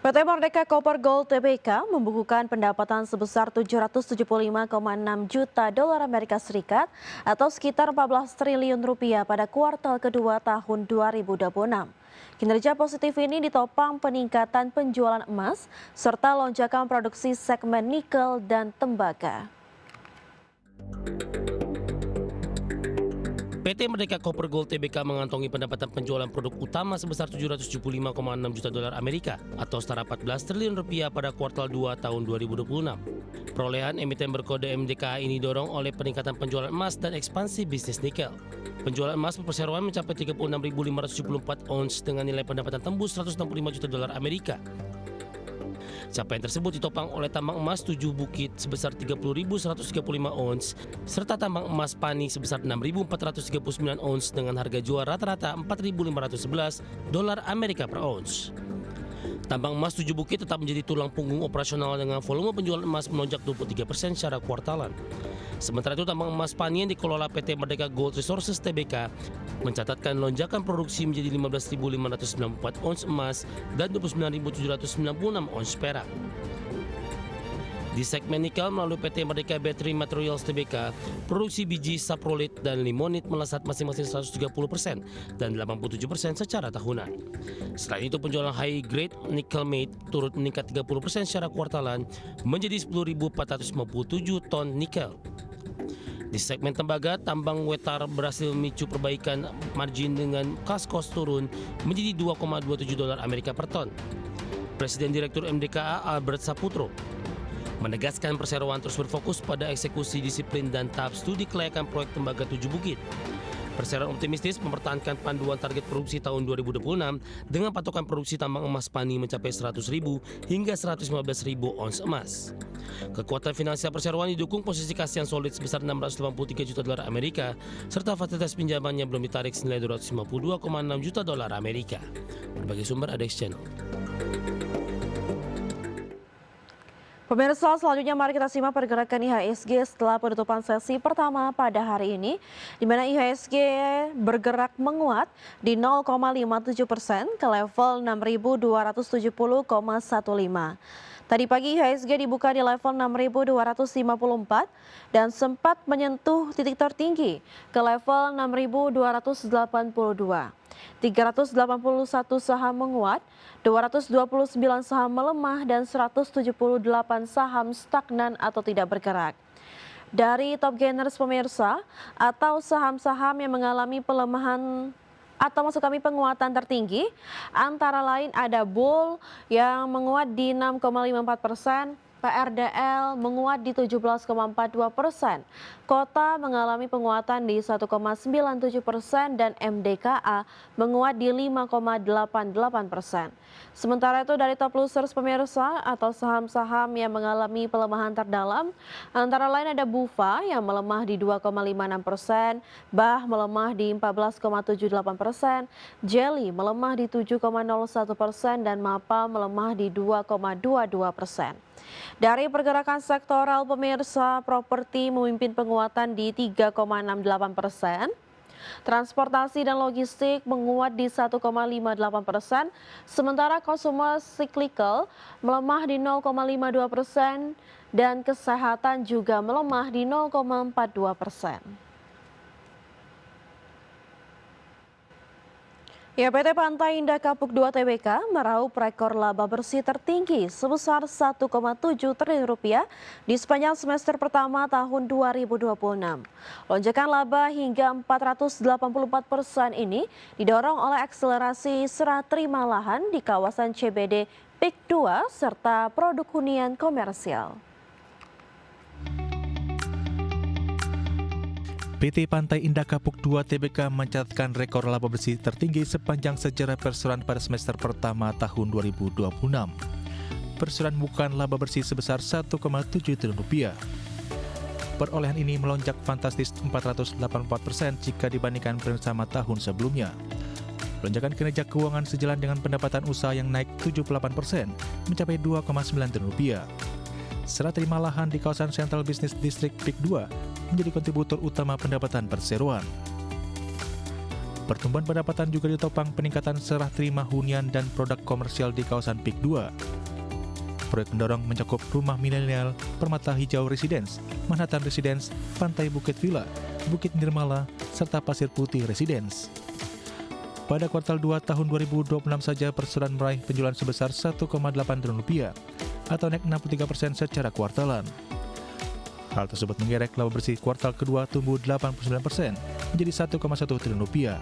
PT Merdeka Copper Gold Tbk membukukan pendapatan sebesar 775,6 juta dolar Amerika Serikat atau sekitar 14 triliun rupiah pada kuartal kedua tahun 2026. Kinerja positif ini ditopang peningkatan penjualan emas serta lonjakan produksi segmen nikel dan tembaga. PT Merdeka Copper Gold Tbk mengantongi pendapatan penjualan produk utama sebesar 775,6 juta dolar Amerika atau setara 14 triliun rupiah pada kuartal 2 tahun 2026. Perolehan emiten berkode MDKA ini didorong oleh peningkatan penjualan emas dan ekspansi bisnis nikel. Penjualan emas per perseroan mencapai 36.574 ons dengan nilai pendapatan tembus 165 juta dolar Amerika. Capaian tersebut ditopang oleh tambang emas 7 Bukit sebesar 30.135 ons, serta tambang emas Pani sebesar 6.439 ons dengan harga jual rata-rata 4.511 dolar Amerika per ons. Tambang emas 7 Bukit tetap menjadi tulang punggung operasional dengan volume penjualan emas melonjak 23% secara kuartalan. Sementara itu tambang emas Pani yang dikelola PT Merdeka Gold Resources Tbk mencatatkan lonjakan produksi menjadi 15.594 ons emas dan 29.796 ons perak. Di segmen nikel melalui PT Merdeka Battery Materials Tbk, produksi biji saprolit dan limonit melesat masing-masing 130% dan 87% secara tahunan. Selain itu penjualan high grade nickel matte turut meningkat 30% secara kuartalan menjadi 10.457 ton nikel. Di segmen tembaga, tambang Wetar berhasil memicu perbaikan margin dengan cost turun menjadi 2,27 dolar Amerika per ton. Presiden Direktur MDKA Albert Saputro menegaskan perseroan terus berfokus pada eksekusi disiplin dan tahap studi kelayakan proyek tembaga 7 Bukit. Perseroan optimistis mempertahankan panduan target produksi tahun 2026 dengan patokan produksi tambang emas Pani mencapai 100.000 hingga 115.000 ons emas. Kekuatan finansial perseroan didukung posisi kas yang solid sebesar 683 juta dolar Amerika serta fasilitas pinjaman yang belum ditarik senilai 252,6 juta dolar Amerika. Berbagai sumber ada Channel. Pemirsa, selanjutnya mari kita simak pergerakan IHSG setelah penutupan sesi pertama pada hari ini, di mana IHSG bergerak menguat di 0,57% ke level 6.270,15. Tadi pagi IHSG dibuka di level 6.254 dan sempat menyentuh titik tertinggi ke level 6.282. 381 saham menguat, 229 saham melemah dan 178 saham stagnan atau tidak bergerak. Dari top gainers pemirsa atau saham-saham yang mengalami pelemahan atau maksud kami penguatan tertinggi, antara lain ada Bull yang menguat di 6,54%, PRDL menguat di 17,42%, Kota mengalami penguatan di 1,97% dan MDKA menguat di 5,88%. Sementara itu dari top losers pemirsa atau saham-saham yang mengalami pelemahan terdalam, antara lain ada Bufa yang melemah di 2,56%, Bah melemah di 14,78%, Jelly melemah di 7,01% dan Mapa melemah di 2,22%. Dari pergerakan sektoral pemirsa, properti memimpin penguatan di 3,68%, transportasi dan logistik menguat di 1,58%, sementara consumer cyclical melemah di 0,52% dan kesehatan juga melemah di 0,42%. Ya, PT Pantai Indah Kapuk 2 Tbk meraup rekor laba bersih tertinggi sebesar 1,7 triliun rupiah di sepanjang semester pertama tahun 2026. Lonjakan laba hingga 484% ini didorong oleh akselerasi serah terima lahan di kawasan CBD PIK 2 serta produk hunian komersial. PT Pantai Indah Kapuk 2 Tbk mencatatkan rekor laba bersih tertinggi sepanjang sejarah perseroan pada semester pertama tahun 2026. Perseroan membukukan laba bersih sebesar 1,7 triliun rupiah. Perolehan ini melonjak fantastis 484% jika dibandingkan bersama tahun sebelumnya. Lonjakan kinerja keuangan sejalan dengan pendapatan usaha yang naik 78% mencapai 2,9 triliun rupiah. Serah terima lahan di kawasan Central Business District PIK 2 menjadi kontributor utama pendapatan perseroan. Pertumbuhan pendapatan juga ditopang peningkatan serah terima hunian dan produk komersial di kawasan PIK 2. Proyek mendorong mencakup rumah milenial, Permata Hijau Residence, Manhattan Residence, Pantai Bukit Villa, Bukit Nirmala, serta Pasir Putih Residence. Pada kuartal 2 tahun 2026 saja perseroan meraih penjualan sebesar 1,8 triliun rupiah atau naik 63% secara kuartalan. Hal tersebut menggerek laba bersih kuartal kedua tumbuh 89% menjadi 1,1 triliun rupiah.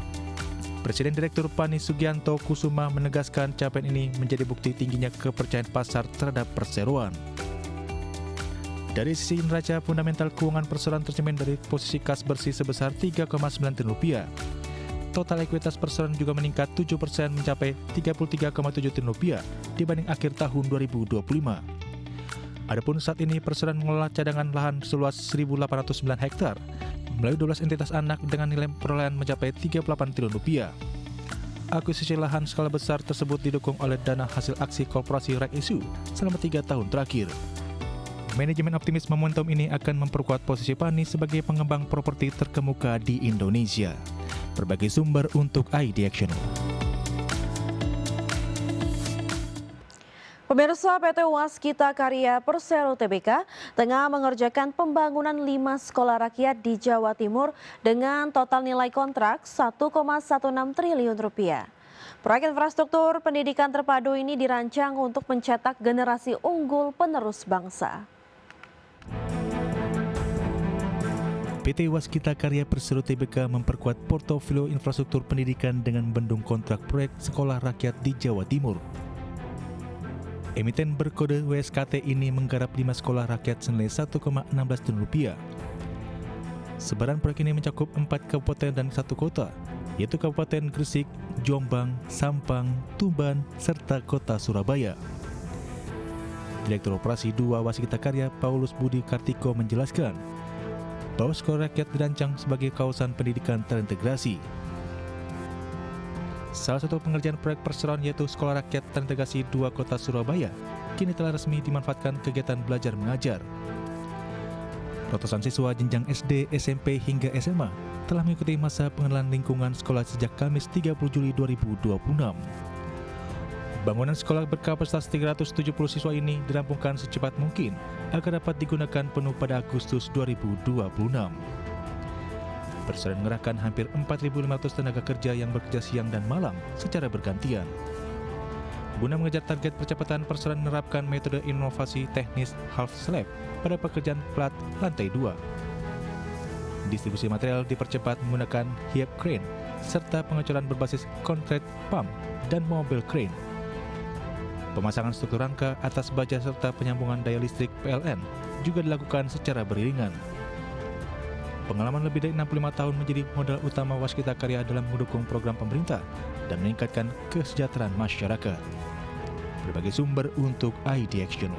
Presiden Direktur PANI Sugianto Kusuma menegaskan capaian ini menjadi bukti tingginya kepercayaan pasar terhadap perseroan. Dari sisi neraca fundamental keuangan perseroan tercermin dari posisi kas bersih sebesar 3,9 triliun rupiah. Total ekuitas perseroan juga meningkat 7% mencapai 33,7 triliun rupiah dibanding akhir tahun 2025. Adapun saat ini perseroan mengelola cadangan lahan seluas 1.809 hektar melalui 12 entitas anak dengan nilai perolehan mencapai 38 triliun rupiah. Akuisisi lahan skala besar tersebut didukung oleh dana hasil aksi korporasi right issue selama 3 tahun terakhir. Manajemen optimis momentum ini akan memperkuat posisi PANI sebagai pengembang properti terkemuka di Indonesia. Berbagai sumber untuk ID Action. Pemirsa, PT Waskita Karya Persero Tbk tengah mengerjakan pembangunan 5 sekolah rakyat di Jawa Timur dengan total nilai kontrak 1,16 triliun rupiah. Proyek infrastruktur pendidikan terpadu ini dirancang untuk mencetak generasi unggul penerus bangsa. PT Waskita Karya Persero Tbk memperkuat portofolio infrastruktur pendidikan dengan membendung kontrak proyek sekolah rakyat di Jawa Timur. Emiten berkode WSKT ini menggarap 5 sekolah rakyat senilai 1,16 triliun rupiah. Sebaran proyek ini mencakup 4 kabupaten dan 1 kota, yaitu Kabupaten Gresik, Jombang, Sampang, Tuban, serta Kota Surabaya. Direktur Operasi 2 Waskita Karya Paulus Budi Kartiko menjelaskan bahwa sekolah rakyat dirancang sebagai kawasan pendidikan terintegrasi. Salah satu pengerjaan proyek perseroan yaitu Sekolah Rakyat Terintegrasi 2 Kota Surabaya kini telah resmi dimanfaatkan kegiatan belajar mengajar. Ratusan siswa jenjang SD, SMP hingga SMA telah mengikuti masa pengenalan lingkungan sekolah sejak Kamis 30 Juli 2026. Bangunan sekolah berkapasitas 370 siswa ini dirampungkan secepat mungkin agar dapat digunakan penuh pada Agustus 2026. Perseroan mengerahkan hampir 4.500 tenaga kerja yang bekerja siang dan malam secara bergantian. Guna mengejar target percepatan, perseroan menerapkan metode inovasi teknis half slab pada pekerjaan plat lantai 2. Distribusi material dipercepat menggunakan hiab crane serta pengecoran berbasis concrete pump dan mobile crane. Pemasangan struktur rangka atas baja serta penyambungan daya listrik PLN juga dilakukan secara beriringan. Pengalaman lebih dari 65 tahun menjadi modal utama Waskita Karya dalam mendukung program pemerintah dan meningkatkan kesejahteraan masyarakat. Berbagai sumber untuk ID Action.